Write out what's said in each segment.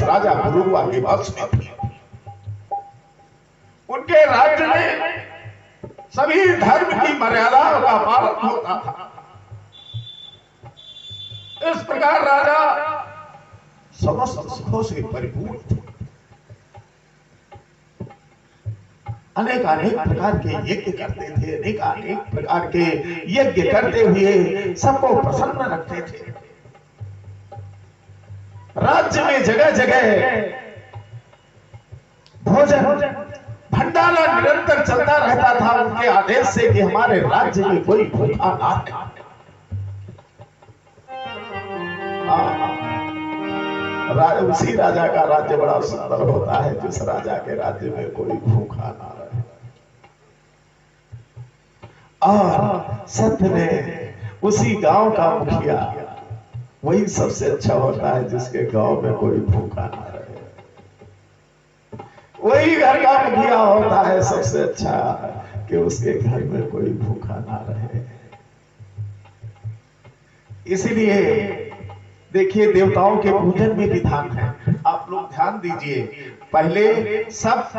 राजा पुरुरवा के वश में थी। उनके राज्य में सभी धर्म की मर्यादाओं का पालन होता था। इस प्रकार राजा समस्त सुखों से परिपूर्ण थे। अनेक अनेक प्रकार के यज्ञ करते थे, अनेक अनेक प्रकार के यज्ञ करते हुए सबको प्रसन्न रखते थे। राज्य में जगह जगह भोजन भंडारा निरंतर चलता रहता था उनके आदेश से कि हमारे राज्य में कोई भूखा ना रहे। उसी राजा का राज्य बड़ा सुंदर होता है जिस राजा के राज्य में कोई भूखा ना रहे। और सत्य में उसी गांव का मुखिया वही सबसे अच्छा होता है जिसके गांव में कोई भूखा ना रहे। वही घर का मुखिया होता है सबसे अच्छा कि उसके घर में कोई भूखा ना रहे। इसलिए देखिए देवताओं के पूजन में विधान है। आप लोग ध्यान दीजिए, पहले सब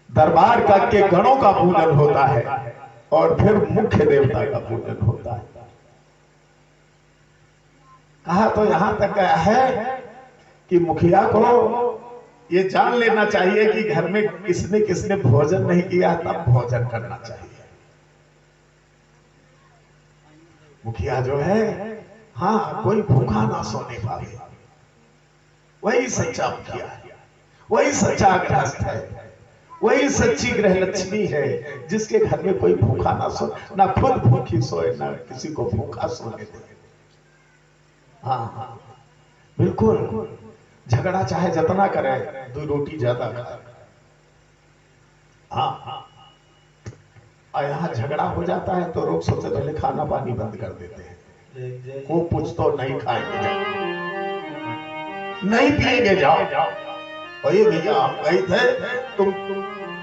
दरबार का के गणों का पूजन होता है और फिर मुख्य देवता का पूजन होता है। कहा तो यहां तक है कि मुखिया को ये जान लेना चाहिए कि घर में किसने किसने भोजन नहीं किया तब भोजन करना चाहिए। मुखिया जो है, हाँ, कोई भूखा ना सोने पाए, वही सच्चा मुखिया है, वही सच्चा गृहस्थ है, वही सच्ची गृह लक्ष्मी है जिसके घर में कोई भूखा ना सो, ना खुद भूखी सोए ना किसी को भूखा सोने दे। हाँ हाँ बिल्कुल, झगड़ा चाहे जितना करे, 2 रोटी ज्यादा खाए। हाँ हाँ, और यहाँ झगड़ा हो जाता है तो लोग सबसे पहले खाना पानी बंद कर देते हैं। को पूछ तो नहीं खाएंगे जाओ, नहीं पिएंगे जाओ। वही भैया आप कही थे तुम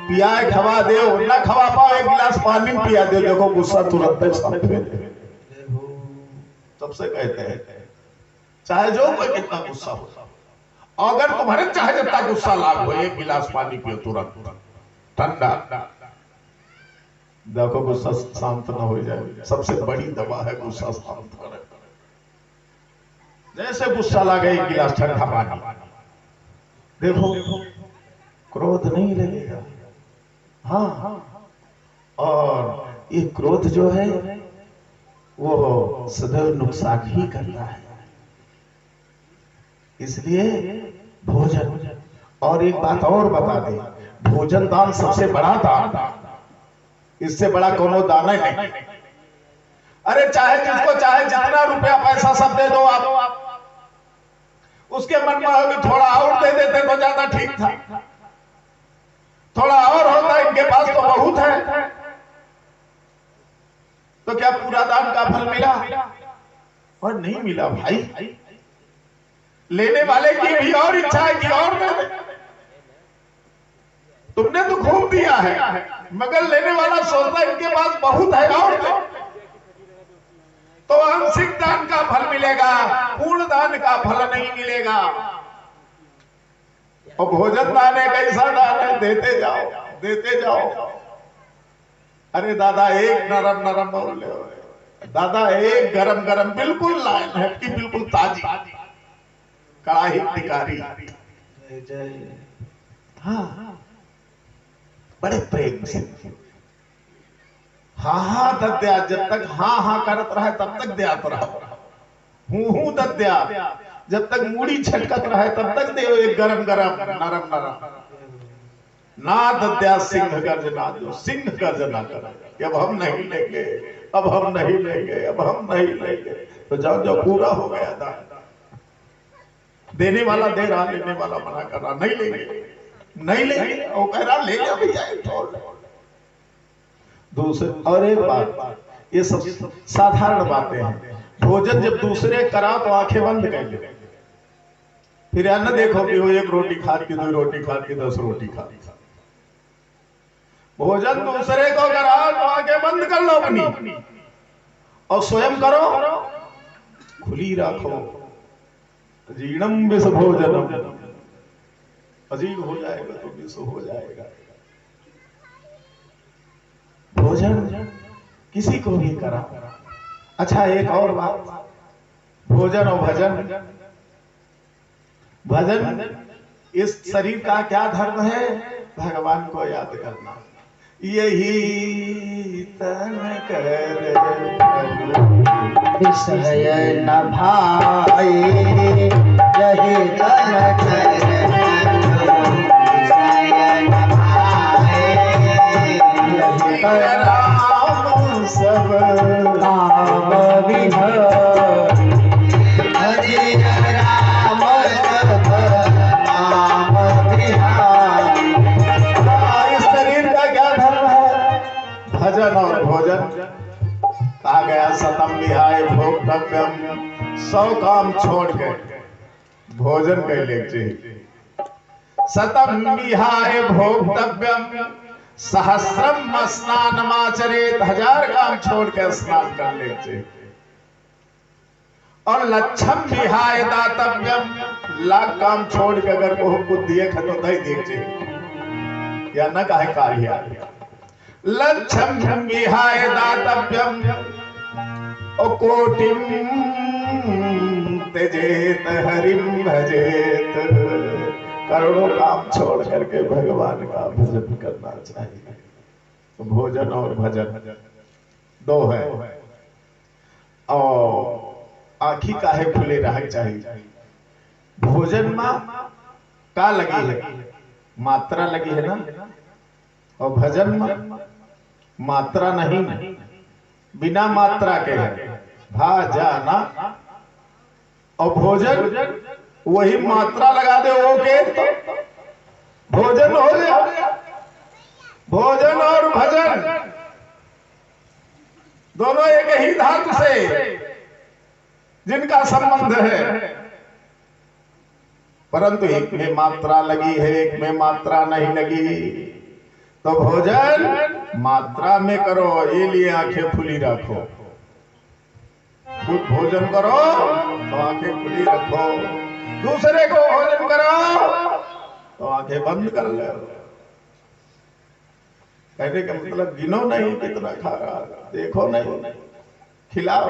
पियाए खवा दे, ना खवा पाओ एक गिलास पानी पिया दे, देखो गुस्सा तुरंत सबसे कहते हैं चाहे जो कोई कितना गुस्सा हो, अगर तुम्हारे चाहे जितना गुस्सा लाग हो, एक गिलास पानी पियो तुरंत ठंडा, देखो गुस्सा शांत ना हो जाए। सबसे बड़ी दवा है गुस्सा शांत करे। जैसे गुस्सा लगे एक गिलास ठंडा पानी, देखो क्रोध नहीं लगेगा। हाँ, और ये क्रोध जो है वो सदैव नुकसान ही करता है। इसलिए भोजन, और एक बात और बता दे, भोजन दान सबसे बड़ा दान, इससे बड़ा कोनो दान नहीं। अरे चाहे जिसको चाहे जितना रुपया पैसा सब दे दो आप, उसके मन में होगी थोड़ा और दे देते तो ज्यादा ठीक था, थोड़ा और होता, इनके पास तो बहुत है, तो क्या पूरा दान का फल मिला? और नहीं मिला भाई। लेने वाले की भी और इच्छा है कि और दे दे। तुमने तो खूब दिया है, मगर लेने वाला सोचता है इनके पास बहुत है और दे, तो आंशिक दान का फल मिलेगा, पूर्ण दान का फल नहीं मिलेगा। और भोजन दान है, कैसा दान है, देते जाओ देते जाओ। अरे दादा एक नरम नरम बोल ले, दादा एक गरम गरम बिल्कुल लाइन है कि बिल्कुल ताजी कड़ाही निकारी। हाँ, बड़े प्रेम से हाँ हाँ दद्या, जब तक हाँ हाँ करत रहे तब तक द्यात रहो। हूँ दद्या, जब तक मूड़ी छटकत रहे तब तक दे एक गरम गरम नरम नरम। ना दद्या सिंह गर्जना, जो सिंह गर्जना करे अब हम नहीं लेंगे, अब हम नहीं लेंगे, अब हम नहीं लेंगे, तो जाओ जो पूरा हो गया था। देने वाला दे रहा, लेने वाला मना कर रहा, नहीं लेंगे नहीं लेंगे, वो कह रहा ले ले भैया छोड़। दूसरे और एक बात, ये सब साधारण बातें हैं। भोजन जब दूसरे करा तो आंखें बंद कर ले, फिर न देखो कि वो 1 रोटी खा के 2 रोटी खा के 10 रोटी खा। भोजन दूसरे को करा तो आंखें बंद कर लो अपनी, और स्वयं करो खुली रखो। जीर्णम विष भोजनम, अजीर्ण हो जाएगा तो विष हो जाएगा। भोजन किसी को भी करा। अच्छा एक और बात, भोजन और भजन, भजन इस शरीर का क्या धर्म है? भगवान को याद करना। यही तन कर विषय न भाए, यही तन कर विषय न भाए, यही तन सब काम विहर, हरि राम सब नाम विहार। इस शरीर का क्या धर्म है? भजन और भोजन। कहा गया सतम विहाय भोक्तव्यम, 100 काम छोड़ के भोजन कर ले। सतम विहाय भोक्तव्यम सहस्रम स्नानमाचरेत, 1000 काम छोड़ के स्नान कर ले। और लक्षम विहाय दातव्यम, 1,00,000 काम छोड़ के अगर को दिए तो दे दीजिए या न कहे कार्य। लक्षम विहाय दातव्यम और कोटिम त्यजेत हरिम भजेत, करोड़ों काम छोड़ करके भगवान का भजन करना चाहिए। तो भोजन और भजन 2 है। और आँखी काहे खुले रह चाहिए। भोजन में का लगी है? मात्रा लगी है ना। और भजन में मात्रा नहीं, बिना मात्रा के है भा जाना। और भोजन वही मात्रा लगा दे वो के तो भोजन हो जाए। भोजन और भजन दोनों एक ही धातु से जिनका संबंध है, परंतु एक में मात्रा लगी है, एक में मात्रा नहीं लगी। तो भोजन मात्रा में करो, ये लिए आंखें खुली रखो। खुद भोजन करो तो आंखें खुली रखो, दूसरे को भोजन करो तो आंखें बंद कर लो। कहने का मतलब गिनो नहीं कितना खा रहा, देखो नहीं, खिलाओ।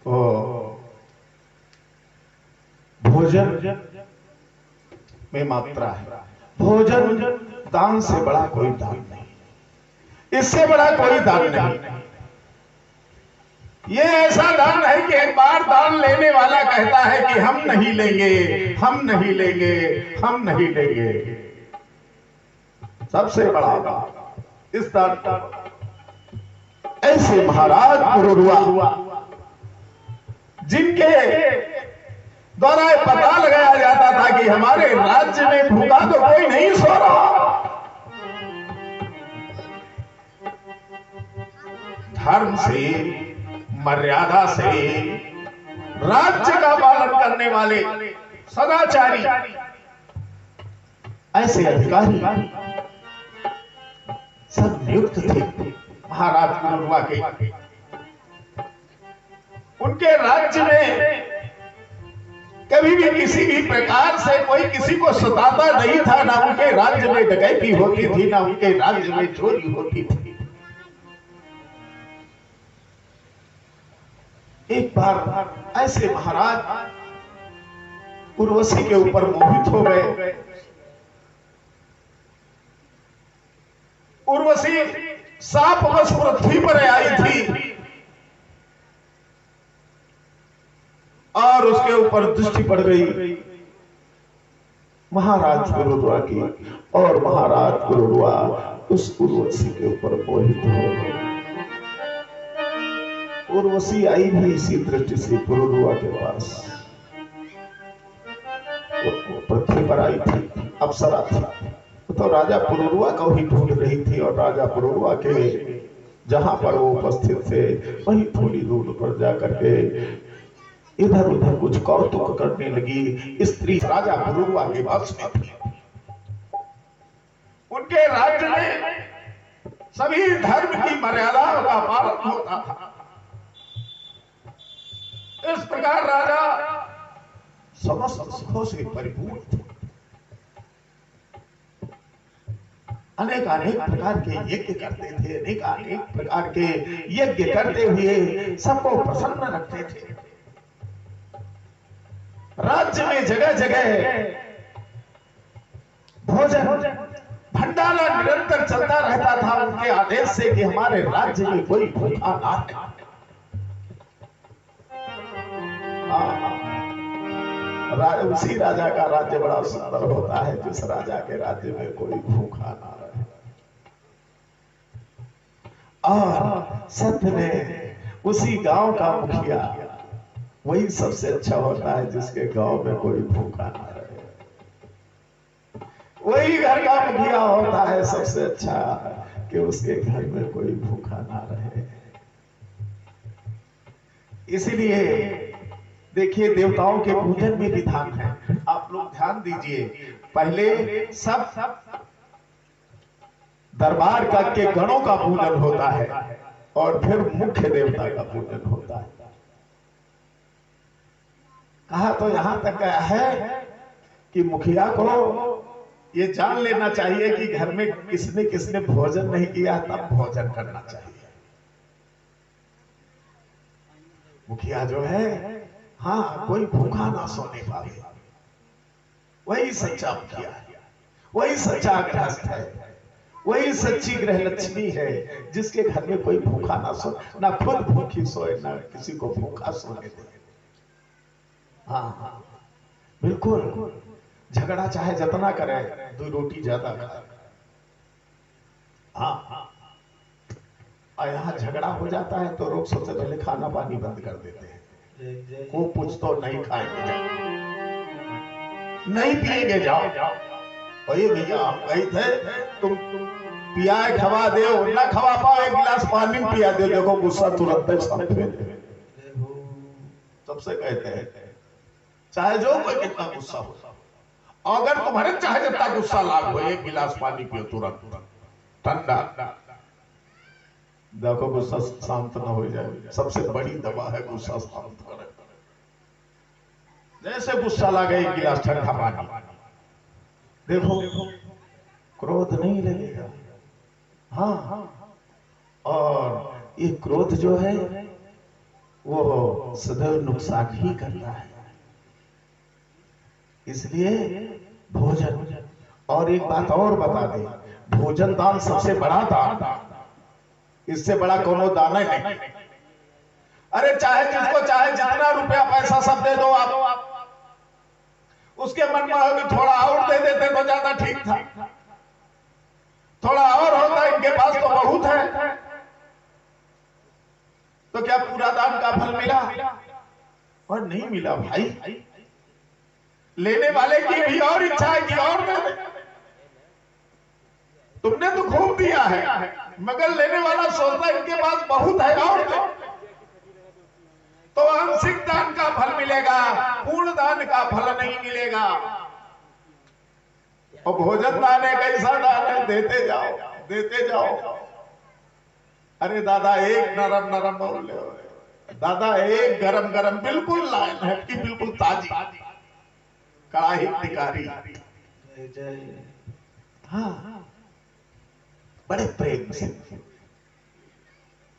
तो भोजन में मात्रा है। भोजन दान से बड़ा कोई दान नहीं, इससे बड़ा कोई दान नहीं। ये ऐसा दान है कि एक बार दान लेने वाला कहता है कि हम नहीं लेंगे, हम नहीं लेंगे, हम नहीं लेंगे। सबसे बड़ा दान इस दान का। ऐसे महाराज पुरुरुआ जिनके द्वारा पता लगाया जाता था कि हमारे राज्य में भूखा तो कोई नहीं सो रहा। धर्म से, मर्यादा से राज्य का पालन करने वाले सदाचारी ऐसे अधिकारी सब नियुक्त थे महाराज पुरुरुआ के। उनके राज्य में कभी भी किसी भी प्रकार से कोई किसी को सताता नहीं था। ना उनके राज्य में डकैती होती थी, ना उनके राज्य में चोरी होती थी। एक बार ऐसे महाराज उर्वशी के ऊपर मोहित हो गए। उर्वशी शापवश पृथ्वी पर आई थी और उसके ऊपर दृष्टि पड़ गई महाराज पुरुरुआ की, और महाराज पुरुरुआ उस उर्वशी के ऊपर मोहित हो गए। उर्वशी आई भी इसी दृष्टि से पुरुरुआ के पास। वो पृथ्वी पर आई थी, अप्सरा थी, तो राजा पुरुरुआ को ही ढूंढ रही थी। और राजा पुरुरुआ के जहां पर वो उपस्थित थे वहीं थोड़ी दूर पर जाकर के इधर उधर कुछ कौतुक करने लगी। स्त्री राजा पुरुरुआ के वश में थी। उनके राज्य में सभी धर्म की मर्यादाओं का पालन होता था। इस प्रकार राजा समस्त सुखों से परिपूर्ण थे। अनेक अनेक प्रकार के यज्ञ करते थे, अनेक अनेक प्रकार के यज्ञ करते हुए सबको प्रसन्न रखते थे। राज्य में जगह जगह भोजन भंडारा निरंतर चलता रहता था उनके आदेश से कि हमारे राज्य में कोई भूखा ना रहे। उसी राजा का राज्य बड़ा सुंदर होता है जिस राजा के राज्य में कोई भूखा ना रहे। और सत्य में उसी गांव का मुखिया वही सबसे अच्छा होता है जिसके गांव में कोई भूखा ना रहे। वही घर का मुखिया होता है सबसे अच्छा कि उसके घर में कोई भूखा ना रहे। इसलिए देखिए देवताओं के पूजन में विधान है। आप लोग ध्यान दीजिए, पहले सब दरबार का के गणों का पूजन होता है और फिर मुख्य देवता का पूजन होता है। कहा तो यहां तक गया है कि मुखिया को ये जान लेना चाहिए कि घर में किसने किसने भोजन नहीं किया तब भोजन करना चाहिए। मुखिया जो है हाँ कोई भूखा ना सोने पावे, वही सच्चा मुखिया है, वही सच्चा गृहस्थ है, वही सच्ची गृह लक्ष्मी है जिसके घर में कोई भूखा ना सो, ना खुद भूखी सोए ना किसी को भूखा सोने दे। हाँ बिल्कुल, झगड़ा चाहे जितना करे, 2 रोटी ज्यादा खाए। हाँ और यहाँ झगड़ा हो जाता है तो लोग सबसे पहले खाना पानी बंद कर देते हैं। को पूछ तो नहीं खाएंगे जाओ, नहीं पिएंगे जाओ। वही भैया हम गए थे, तुम पियाए खवा दे ना खवा पाओ, एक गिलास पानी पिया दे, देखो गुस्सा तुरंत सबसे कहते हैं चाहे जो कोई कितना गुस्सा हो, अगर तुम्हारे चाहे जितना गुस्सा लाग हो, एक गिलास पानी पियो तुरंत ठंडा, देखो गुस्सा शांत ना हो जाए। सबसे बड़ी दवा है गुस्सा शांत करे। जैसे गुस्सा लगे एक गिलास ठंडा पानी, देखो क्रोध नहीं लगेगा। हाँ और ये क्रोध जो है वो सदैव नुकसान ही करता है। इसलिए भोजन, और एक बात और बता दे, भोजन दान सबसे बड़ा दान, इससे बड़ा कोनो दान नहीं। अरे चाहे जिसको चाहे जितना रुपया पैसा सब दे दो आप, उसके मन में होगी थोड़ा और दे देते तो ज्यादा ठीक था, थोड़ा और होता इनके पास तो बहुत है, तो क्या पूरा दान का फल मिला? और नहीं मिला भाई। लेने वाले की भी और इच्छा है कि और दे दे। तुमने तो खूब दिया है, मगर लेने वाला सोचता इनके पास बहुत है और दे। तो आंशिक दान का फल मिलेगा, पूर्ण दान का फल नहीं मिलेगा। और भोजन दान एक ऐसा दान है, देते जाओ देते जाओ। अरे दादा एक नरम नरम बोल ले, दादा एक गरम गरम बिल्कुल लाइन है कि बिल्कुल ताजी कड़ाही टिकारी। हाँ बड़े प्रेम से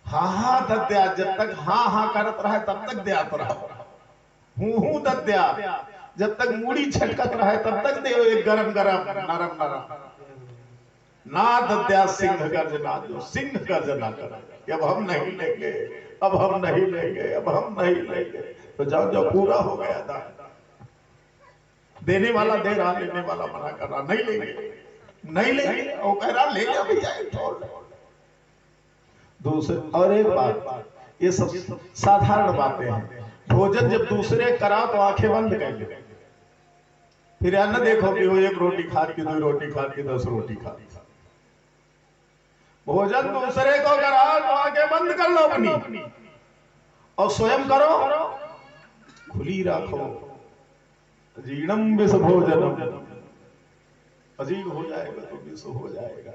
हाँ हाँ दद्या, जब तक हाँ हाँ करत रहे तब तक द्यात रहो। हूँ दद्या, जब तक मूड़ी छटकत रहे तब तक दे एक गरम गरम नरम नरम। ना दद्या सिंह गर्जना, जो सिंह गर्जना करे अब हम नहीं लेंगे, अब हम नहीं लेंगे, अब हम नहीं लेंगे, तो जाओ जाओ पूरा हो गया था। देने वाला दे रहा, लेने वाला मना कर रहा, नहीं लेंगे नहीं लेंगे, वो कह रहा ले जा भैया छोड़। दूसरे और एक बात, ये सब साधारण बातें हैं। भोजन जब दूसरे करा तो आंखें बंद कर ले, फिर न देखो कि वो 1 रोटी खा के 2 रोटी खा के 10 रोटी खा। भोजन दूसरे को करा तो आंखें बंद कर लो अपनी, और स्वयं करो खुली रखो। जीर्णम विष भोजनम, अजीब हो जाएगा तो विष हो जाएगा।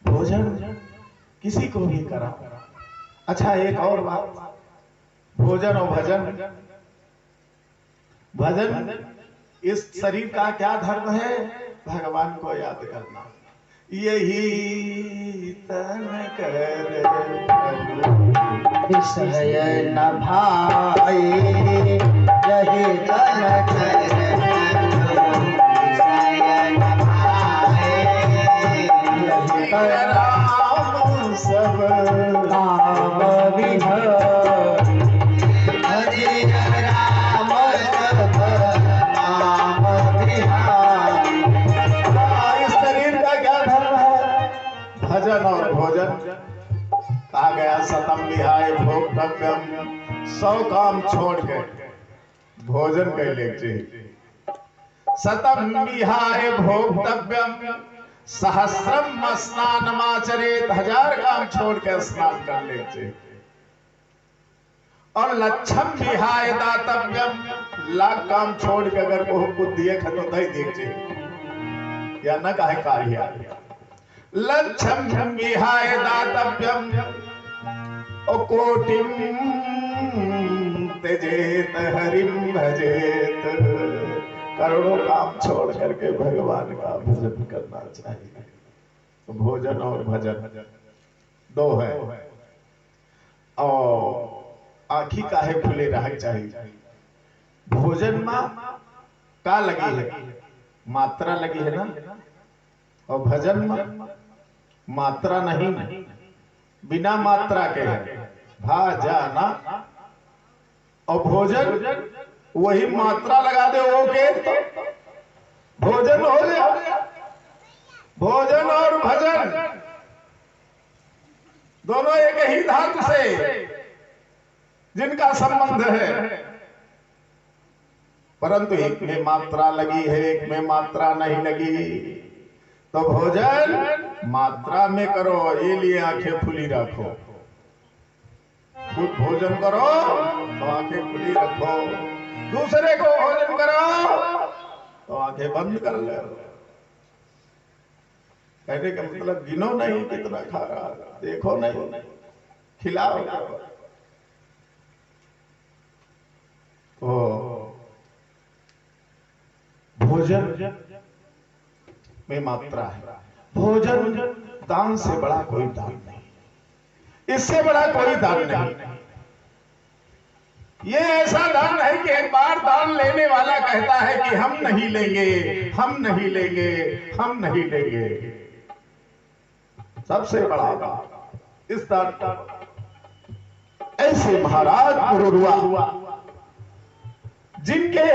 भोजन किसी को भी करा। अच्छा एक और बात, भोजन और भजन। भजन इस शरीर का क्या धर्म है? भगवान को याद करना। यही तन कर विषय न भाई, यही तन कर विषय न भाई, यही तन राम सब नाम विहर, हरि राम सब नाम विहर। इस शरीर का क्या धर्म है? भजन और भोजन। कहा गया सतम विहाय भोक्तव्यम, 100 काम छोड़ के भोजन कर ले। सतम विहाय भोक्तव्यम सहस्रम स्नानमाचरेत, 1000 काम छोड़ के स्नान कर ले। और लक्षम विहाय दातव्यम, 1,00,000 काम छोड़ के अगर को दिए तो दही देख या न कहे कार्य। लक्षम विहाय दातव्यम कोटिम त्यजेत हरिम भजेत, करोड़ों काम छोड़ करके भगवान का भजन करना चाहिए। तो भोजन और भजन दो है। और आँखी काहे खुले रह चाहिए। भोजन में का लगी है? मात्रा लगी है ना। और भजन में मात्रा नहीं, बिना मात्रा के है भा जाना। और भोजन वही मात्रा लगा दे वो के तो भोजन हो गया। भोजन और भजन दोनों एक ही धातु से जिनका संबंध है, परंतु एक में मात्रा लगी है, एक में मात्रा नहीं लगी। तो भोजन मात्रा में करो, ये लिए आंखें खुली रखो। खुद भोजन करो तो आंखें खुली रखो, दूसरे को भोजन करो तो आंखें बंद कर ले। कहने का मतलब गिनो नहीं कितना खा रहा, देखो नहीं, खिलाओ। तो भोजन में मात्रा है। भोजन दान से बड़ा कोई दान नहीं, इससे बड़ा कोई दान नहीं। ये ऐसा दान है कि एक बार दान लेने वाला कहता है कि हम नहीं लेंगे, हम नहीं लेंगे, हम नहीं लेंगे। सबसे बड़ा दान इस दान का। ऐसे महाराज पुरुरुआ जिनके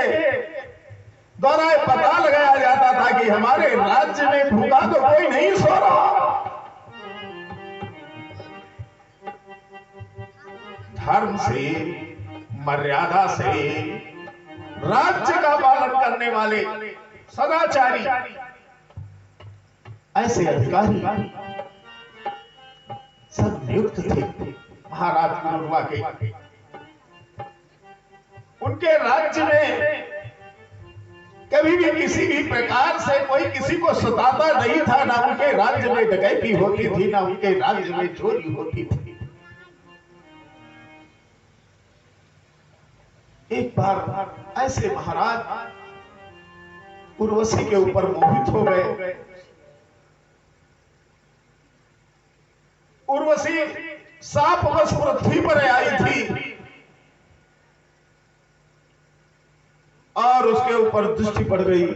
द्वारा पता लगाया जाता था कि हमारे राज्य में भूखा तो कोई नहीं सो रहा। धर्म से, मर्यादा से राज्य का पालन करने वाले सदाचारी ऐसे अधिकारी सब नियुक्त थे महाराज पुरुरुआ के। उनके राज्य में कभी भी किसी भी प्रकार से कोई किसी को सताता नहीं था। ना उनके राज्य में डकैती होती थी, ना उनके राज्य में चोरी होती थी। एक बार ऐसे महाराज उर्वशी के ऊपर मोहित हो गए। उर्वशी शापवश पृथ्वी पर आई थी और उसके ऊपर दृष्टि पड़ गई।